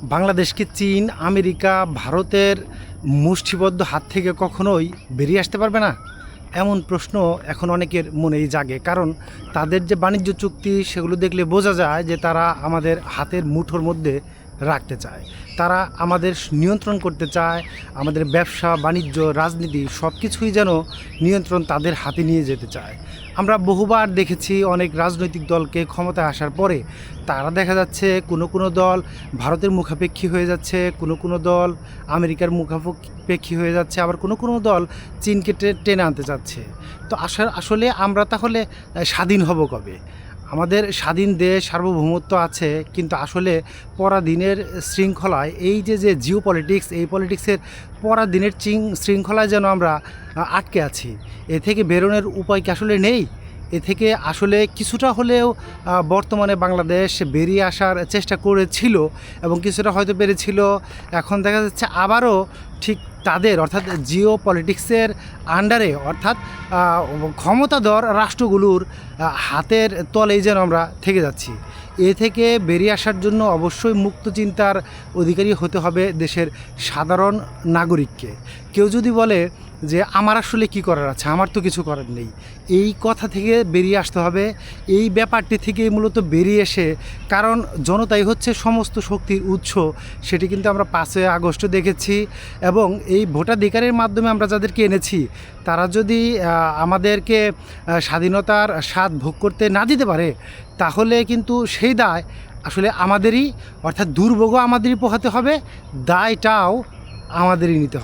বাংলাদেশকে চীন, আমেরিকা, ভারতের মুষ্টিবদ্ধ হাত থেকে কখনোই বেরিয়ে আসতে পারবে না, এমন প্রশ্ন এখন অনেকের মনেই জাগে। কারণ তাদের যে বাণিজ্য চুক্তি সেগুলো দেখলে বোঝা যায় যে তারা আমাদের হাতের মুঠোর মধ্যে রাখতে চায়, তারা আমাদের নিয়ন্ত্রণ করতে চায়। আমাদের ব্যবসা বাণিজ্য রাজনীতি সব কিছুই যেন নিয়ন্ত্রণ তাদের হাতে নিয়ে যেতে চায়। আমরা বহুবার দেখেছি অনেক রাজনৈতিক দলকে ক্ষমতায় আসার পরে তারা দেখা যাচ্ছে কোনো কোনো দল ভারতের মুখাপেক্ষী হয়ে যাচ্ছে, কোনো কোনো দল আমেরিকার মুখাপেক্ষী হয়ে যাচ্ছে, আবার কোনো কোনো দল চীনকে টেনে আনতে চাচ্ছে। তো আসলে আমরা তাহলে স্বাধীন হব কবে? আমাদের স্বাধীন দেশ, সার্বভৌমত্ব আছে, কিন্তু আসলে পরাধীনের শৃঙ্খলায় এই যে যে জিও পলিটিক্স, এই পলিটিক্সের পরাধীনের শৃঙ্খলায় যেন আমরা আটকে আছি। এ থেকে বেরোনোর উপায় কি আসলে নেই? এ থেকে আসলে কিছুটা হলেও বর্তমানে বাংলাদেশ বেরিয়ে আসার চেষ্টা করেছিল এবং কিছুটা হয়তো পেরেছিল। এখন দেখা যাচ্ছে আবারও ঠিক তাদের অর্থাৎ জিও পলিটিক্সের আন্ডারে, অর্থাৎ ক্ষমতাধর রাষ্ট্রগুলোর হাতের তলেই যেন আমরা থেকে যাচ্ছি। এ থেকে বেরিয়ে আসার জন্য অবশ্যই মুক্ত চিন্তার অধিকারী হতে হবে দেশের সাধারণ নাগরিককে। কেউ যদি বলে যে আমার আসলে কি করার আছে, আমার তো কিছু করার নেই, এই কথা থেকে বেরিয়ে আসতে হবে। এই ব্যাপারটি থেকে মূলত বেরিয়ে এসে, কারণ জনতাই হচ্ছে সমস্ত শক্তির উৎস, সেটি কিন্তু আমরা 5ই আগস্ট দেখেছি। এবং এই ভোটাধিকারের মাধ্যমে আমরা যাদেরকে এনেছি তারা যদি আমাদেরকে স্বাধীনতার স্বাদ ভোগ করতে না দিতে পারে, তাহলে কিন্তু সেই দায় আসলে আমাদেরই, অর্থাৎ দুর্ভোগও আমাদেরই পোহাতে হবে, দায়টাও আমাদেরই নিতে হবে।